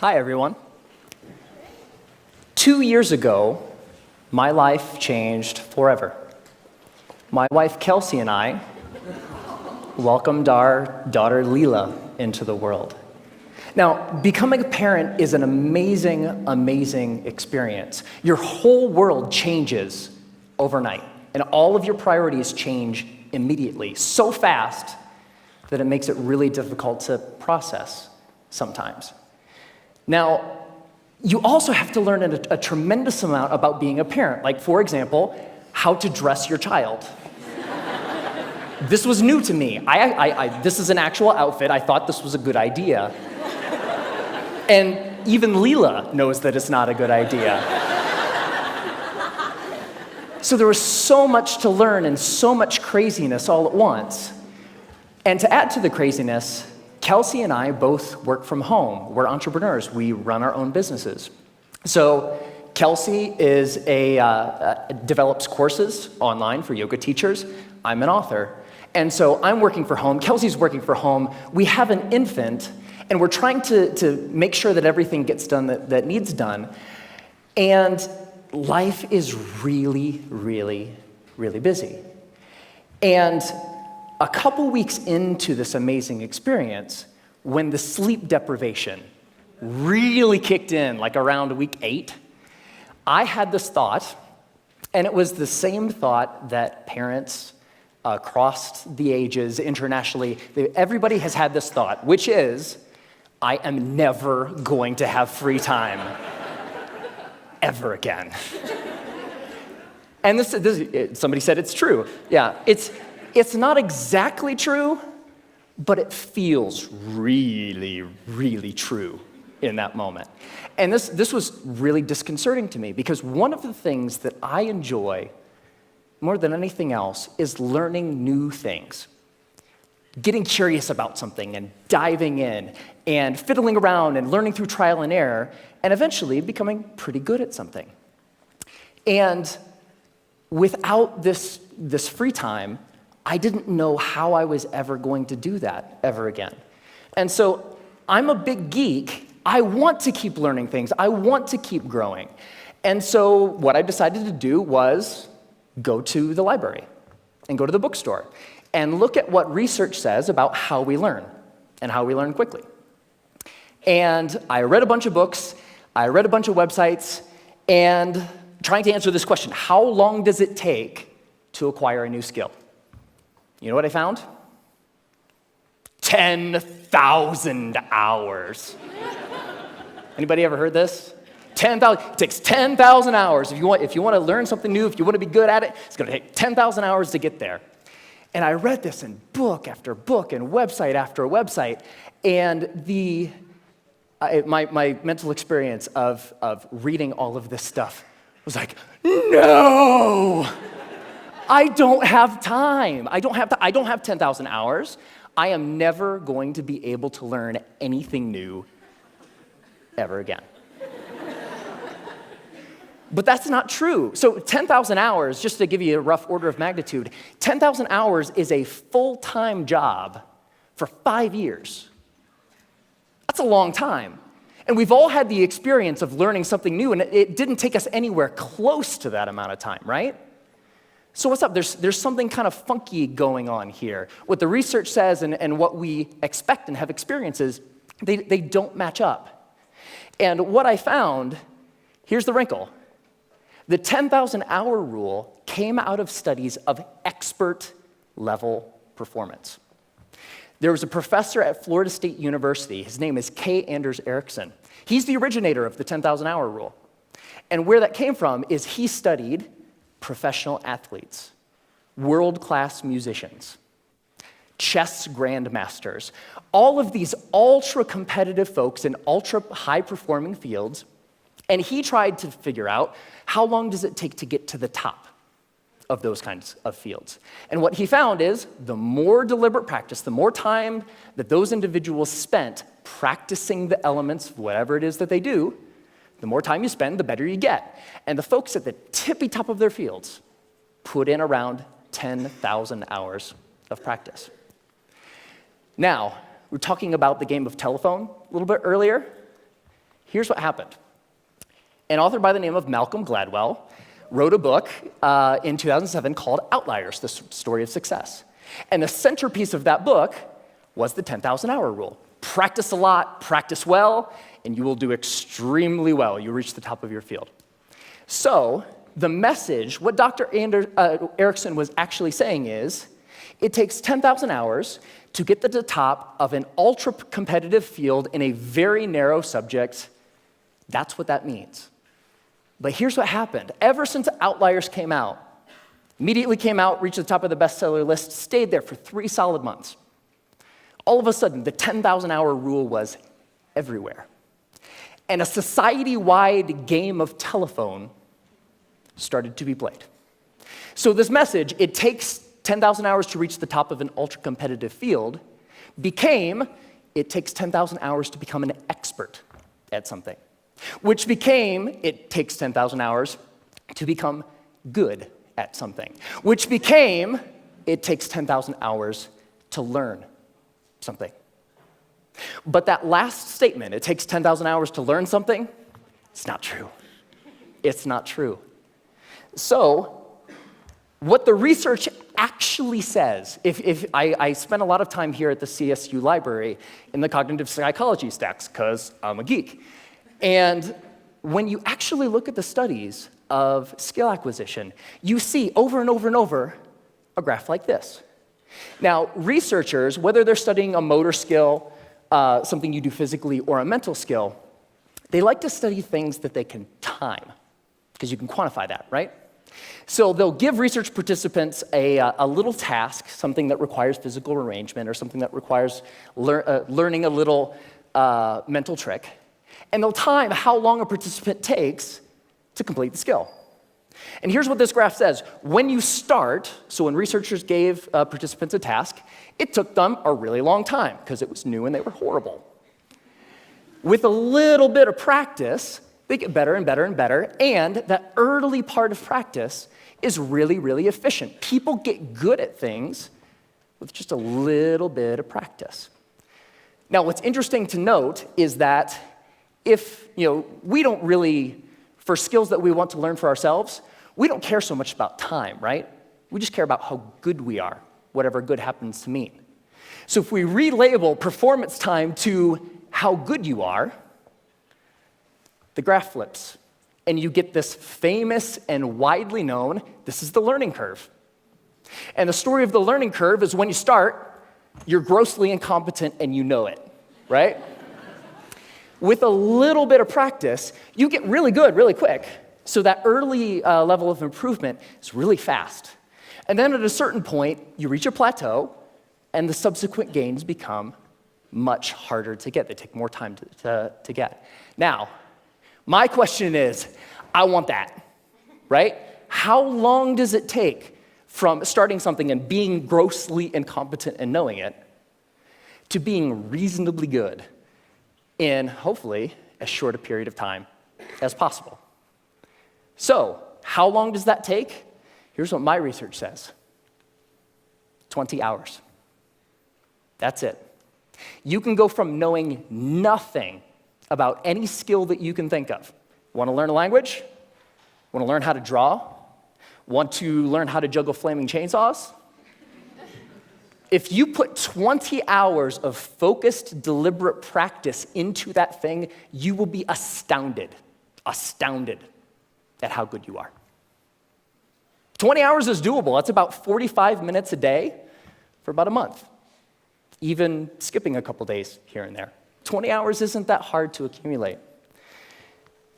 Hi, everyone. 2 years ago, my life changed forever. My wife, Kelsey, and I welcomed our daughter, Leela, into the world. Now, becoming a parent is an amazing, amazing experience. Your whole world changes overnight, and all of your priorities change immediately, so fast that it makes it really difficult to process sometimes. Now, you also have to learn a tremendous amount about being a parent, like, for example, how to dress your child. This was new to me. This is an actual outfit. I thought this was a good idea. And even Leela knows that it's not a good idea. So there was so much to learn and so much craziness all at once. And to add to the craziness, Kelsey and I both work from home. We're entrepreneurs. We run our own businesses. So Kelsey is develops courses online for yoga teachers. I'm an author. And so I'm working from home. Kelsey's working from home. We have an infant, and we're trying to make sure that everything gets done that needs done. And life is really, really, really busy. And a couple weeks into this amazing experience, when the sleep deprivation really kicked in, like around week 8, I had this thought, and it was the same thought that parents across the ages internationally, everybody has had this thought, which is, I am never going to have free time ever again. And somebody said it's true. Yeah, it's not exactly true, but it feels really, really true in that moment. And this was really disconcerting to me, because one of the things that I enjoy more than anything else is learning new things. Getting curious about something and diving in and fiddling around and learning through trial and error and eventually becoming pretty good at something. And without this free time, I didn't know how I was ever going to do that ever again. And so I'm a big geek. I want to keep learning things. I want to keep growing. And so what I decided to do was go to the library and go to the bookstore and look at what research says about how we learn and how we learn quickly. And I read a bunch of books, I read a bunch of websites, and trying to answer this question: how long does it take to acquire a new skill? You know what I found? 10,000 hours. Anybody ever heard this? 10,000. It takes 10,000 hours. If you want to learn something new, if you want to be good at it, it's going to take 10,000 hours to get there. And I read this in book after book and website after website, and my mental experience of reading all of this stuff was like, no! I don't have time. I don't have 10,000 hours. I am never going to be able to learn anything new ever again. But that's not true. So 10,000 hours, just to give you a rough order of magnitude, 10,000 hours is a full-time job for 5 years. That's a long time. And we've all had the experience of learning something new, and it didn't take us anywhere close to that amount of time, right? So what's up? There's something kind of funky going on here. What the research says and what we expect and have experiences, they don't match up. And what I found, here's the wrinkle. The 10,000 hour rule came out of studies of expert level performance. There was a professor at Florida State University. His name is K. Anders Ericsson. He's the originator of the 10,000 hour rule. And where that came from is he studied professional athletes, world-class musicians, chess grandmasters, all of these ultra-competitive folks in ultra-high-performing fields, and he tried to figure out how long does it take to get to the top of those kinds of fields. And what he found is the more deliberate practice, the more time that those individuals spent practicing the elements of whatever it is that they do, the more time you spend, the better you get. And the folks at the tippy top of their fields put in around 10,000 hours of practice. Now, we were talking about the game of telephone a little bit earlier. here's what happened. An author by the name of Malcolm Gladwell wrote a book in 2007 called Outliers, the Story of Success. And the centerpiece of that book was the 10,000-hour rule. Practice a lot, practice well, and you will do extremely well. You'll reach the top of your field. So the message, what Dr. Erickson was actually saying is, it takes 10,000 hours to get to the top of an ultra-competitive field in a very narrow subject. That's what that means. But here's what happened. Ever since Outliers came out, immediately came out, reached the top of the bestseller list, stayed there for 3 solid months. All of a sudden, the 10,000-hour rule was everywhere. And a society-wide game of telephone started to be played. So this message, it takes 10,000 hours to reach the top of an ultra-competitive field, became, it takes 10,000 hours to become an expert at something. Which became, it takes 10,000 hours to become good at something. Which became, it takes 10,000 hours to learn something. But that last statement, it takes 10,000 hours to learn something, it's not true. It's not true. So, what the research actually says, if I spent a lot of time here at the CSU library in the cognitive psychology stacks, because I'm a geek. And when you actually look at the studies of skill acquisition, you see over and over and over a graph like this. Now, researchers, whether they're studying a motor skill, something you do physically, or a mental skill, they like to study things that they can time, because you can quantify that, right? So they'll give research participants a little task, something that requires physical arrangement or something that requires learning a little mental trick, and they'll time how long a participant takes to complete the skill. And here's what this graph says. When you start, so when researchers gave participants a task, it took them a really long time because it was new and they were horrible. With a little bit of practice, they get better and better and better, and that early part of practice is really, really efficient. People get good at things with just a little bit of practice. Now, what's interesting to note is that if, we don't really, for skills that we want to learn for ourselves, we don't care so much about time, right? We just care about how good we are, whatever good happens to mean. So if we relabel performance time to how good you are, the graph flips, and you get this famous and widely known, this is the learning curve. And the story of the learning curve is when you start, you're grossly incompetent and you know it, right? With a little bit of practice, you get really good really quick. So that early level of improvement is really fast. And then at a certain point, you reach a plateau, and the subsequent gains become much harder to get. They take more time to get. Now, my question is, I want that, right? How long does it take from starting something and being grossly incompetent and knowing it to being reasonably good in, hopefully, as short a period of time as possible? So, how long does that take? Here's what my research says. 20 hours. That's it. You can go from knowing nothing about any skill that you can think of. Want to learn a language? Want to learn how to draw? Want to learn how to juggle flaming chainsaws? If you put 20 hours of focused, deliberate practice into that thing, you will be astounded at how good you are. 20 hours is doable. That's about 45 minutes a day for about a month, even skipping a couple days here and there. 20 hours isn't that hard to accumulate.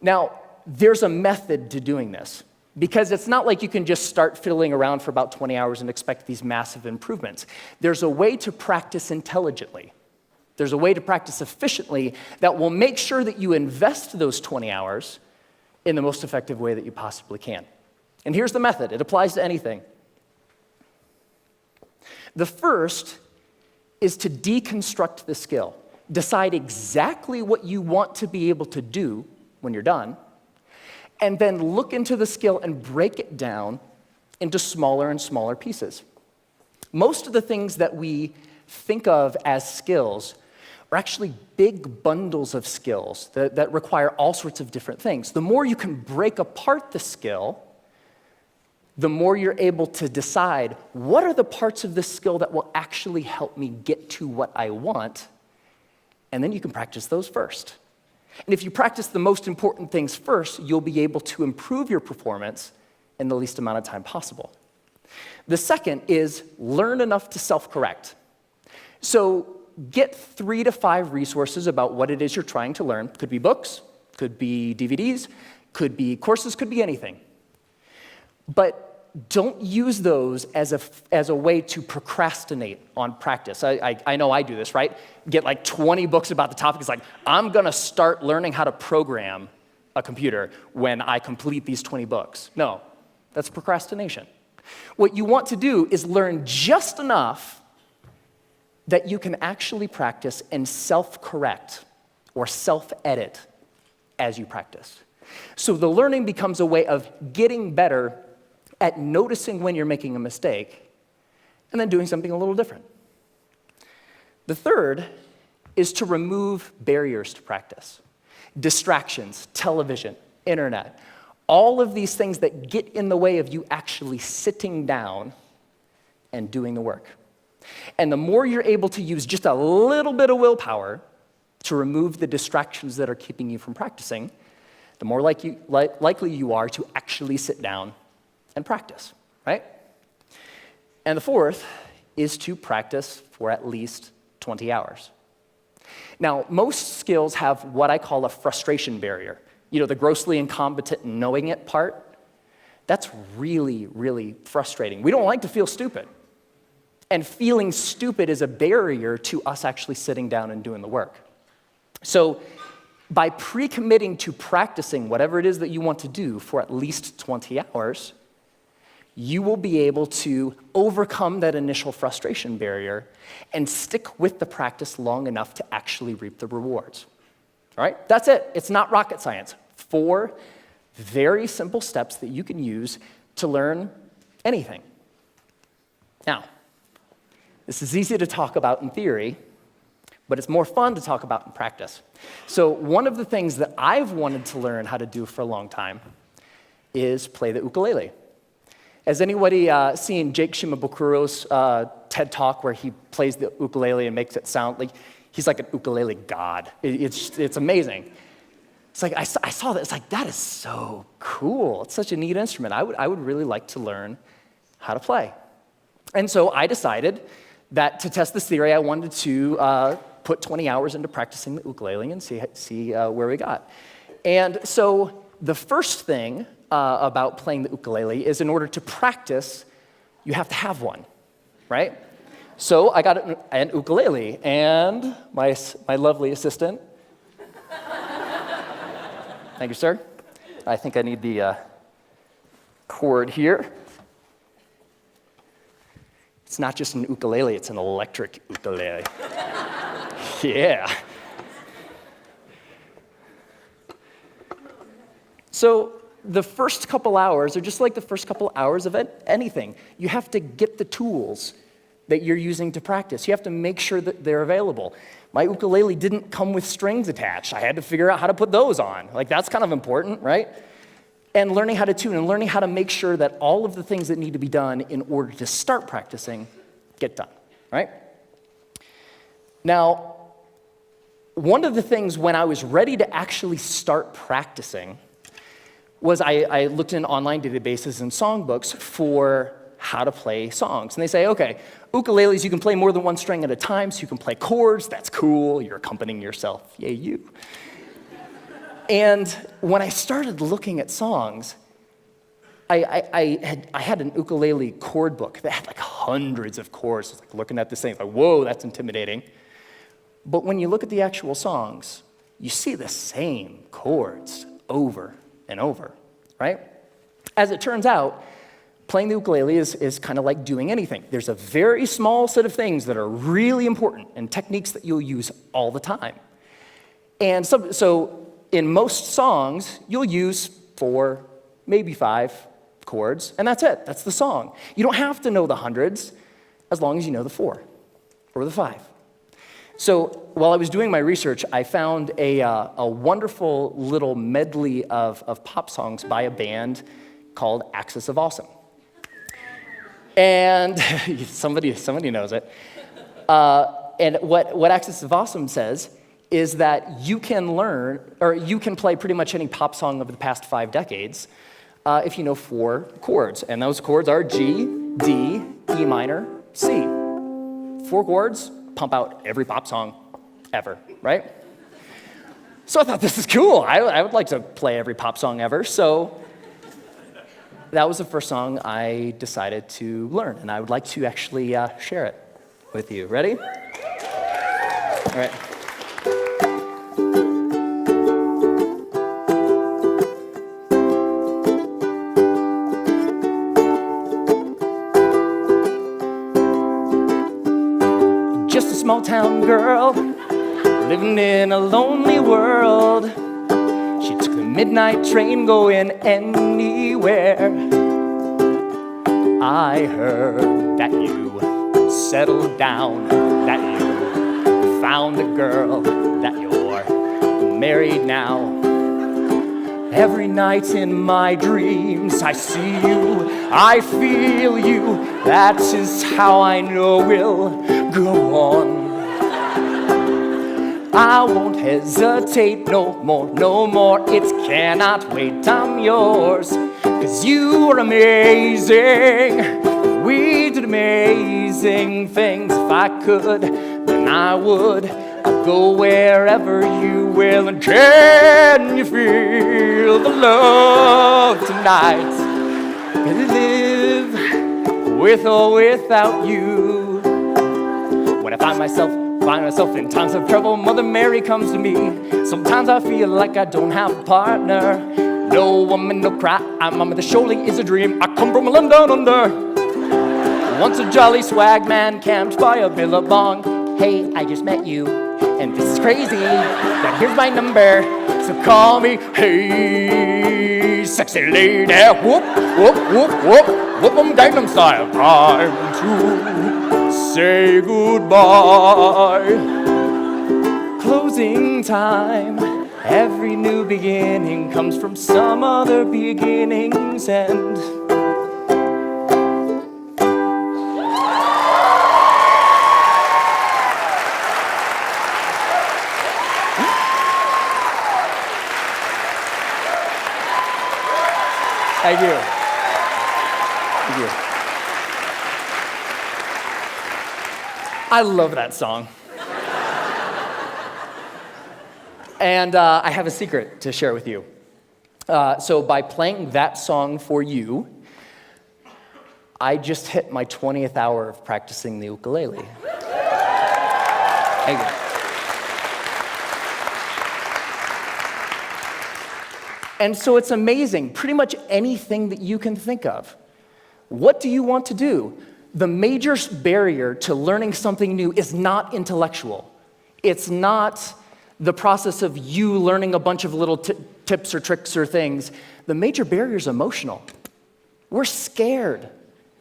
Now, there's a method to doing this, because it's not like you can just start fiddling around for about 20 hours and expect these massive improvements. There's a way to practice intelligently. There's a way to practice efficiently that will make sure that you invest those 20 hours in the most effective way that you possibly can. And here's the method. It applies to anything. The first is to deconstruct the skill. Decide exactly what you want to be able to do when you're done, and then look into the skill and break it down into smaller and smaller pieces. Most of the things that we think of as skills are actually big bundles of skills that require all sorts of different things. The more you can break apart the skill, the more you're able to decide what are the parts of this skill that will actually help me get to what I want, and then you can practice those first. And if you practice the most important things first, you'll be able to improve your performance in the least amount of time possible. The second is learn enough to self-correct. So get 3 to 5 resources about what it is you're trying to learn. Could be books, could be DVDs, could be courses, could be anything. But don't use those as a way to procrastinate on practice. I know I do this, right? Get like 20 books about the topic. It's like, I'm going to start learning how to program a computer when I complete these 20 books. No, that's procrastination. What you want to do is learn just enough that you can actually practice and self-correct or self-edit as you practice. So the learning becomes a way of getting better at noticing when you're making a mistake and then doing something a little different. The third is to remove barriers to practice. Distractions, television, internet, all of these things that get in the way of you actually sitting down and doing the work. And the more you're able to use just a little bit of willpower to remove the distractions that are keeping you from practicing, the more likely you are to actually sit down and practice, right? And the fourth is to practice for at least 20 hours. Now, most skills have what I call a frustration barrier. You know, the grossly incompetent knowing it part. That's really, really frustrating. We don't like to feel stupid. And feeling stupid is a barrier to us actually sitting down and doing the work. So by pre-committing to practicing whatever it is that you want to do for at least 20 hours, you will be able to overcome that initial frustration barrier and stick with the practice long enough to actually reap the rewards. All right? That's it. It's not rocket science. 4 very simple steps that you can use to learn anything. Now, this is easy to talk about in theory, but it's more fun to talk about in practice. So one of the things that I've wanted to learn how to do for a long time is play the ukulele. Has anybody seen Jake Shimabukuro's TED Talk where he plays the ukulele and makes it sound like he's like an ukulele god? It's amazing. It's like I saw that. It's like, that is so cool. It's such a neat instrument. I would really like to learn how to play. And so I decided that to test this theory, I wanted to put 20 hours into practicing the ukulele and see where we got. And so the first thing about playing the ukulele is in order to practice, you have to have one, right? So I got an ukulele, and my lovely assistant, thank you, sir. I think I need the cord here. It's not just an ukulele, it's an electric ukulele. Yeah. So the first couple hours are just like the first couple hours of anything. You have to get the tools that you're using to practice. You have to make sure that they're available. My ukulele didn't come with strings attached. I had to figure out how to put those on. Like, that's kind of important, right? And learning how to tune and learning how to make sure that all of the things that need to be done in order to start practicing get done, right? Now, one of the things when I was ready to actually start practicing was I looked in online databases and songbooks for how to play songs. And they say, okay, ukuleles, you can play more than one string at a time, so you can play chords. That's cool. You're accompanying yourself. Yay, you. And when I started looking at songs, I had an ukulele chord book that had like hundreds of chords. I was like looking at this thing, like, whoa, that's intimidating. But when you look at the actual songs, you see the same chords over and over, right? As it turns out, playing the ukulele is kind of like doing anything. There's a very small set of things that are really important and techniques that you'll use all the time. And so in most songs, you'll use 4, maybe 5 chords, and that's it. That's the song. You don't have to know the hundreds as long as you know the 4 or the 5. So while I was doing my research, I found a wonderful little medley of pop songs by a band called Axis of Awesome. And somebody knows it. And what Axis of Awesome says is that you can learn, or you can play pretty much any pop song of the past 5 decades if you know 4 chords. And those chords are G, D, E minor, C. 4 chords, pump out every pop song ever, right? So I thought, this is cool. I would like to play every pop song ever. So that was the first song I decided to learn, and I would like to actually share it with you. Ready? All right. Just a small town girl living in a lonely world. She took the midnight train going anywhere. I heard that you settled down, that you found a girl, that you're married now. Every night in my dreams I see you, I feel you. That is how I know we'll go on. I won't hesitate no more. It cannot wait, I'm yours. 'Cause you are amazing. We did amazing things. If I could, then I would. I'd go wherever you will. And can you feel the love tonight? Can I live with or without you? When I find myself in times of trouble, Mother Mary comes to me. Sometimes I feel like I don't have a partner. No woman, no cry, mama, this surely is a dream. I come from a land down under. Once a jolly swag man camped by a billabong. Hey, I just met you, and this is crazy, but here's my number, so call me. Hey, sexy lady, whoop, whoop, whoop, whoop, whoop 'em Gangnam Style. Time to say goodbye. Closing time. Every new beginning comes from some other beginning's end. Thank you. Thank you. I love that song. And I have a secret to share with you. So by playing that song for you, I just hit my 20th hour of practicing the ukulele. Thank you. And so it's amazing, pretty much anything that you can think of. What do you want to do? The major barrier to learning something new is not intellectual. It's not the process of you learning a bunch of little tips or tricks or things. The major barrier is emotional. We're scared.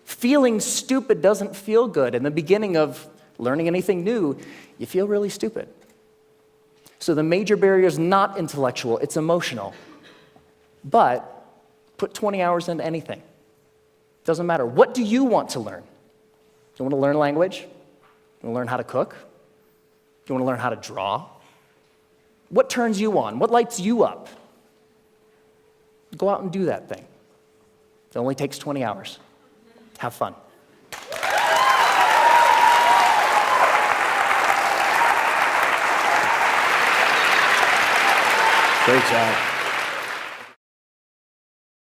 Feeling stupid doesn't feel good. In the beginning of learning anything new, you feel really stupid. So the major barrier is not intellectual, it's emotional. But put 20 hours into anything. Doesn't matter. What do you want to learn? Do you want to learn language? Do you want to learn how to cook? Do you want to learn how to draw? What turns you on? What lights you up? Go out and do that thing. It only takes 20 hours. Have fun. Great job.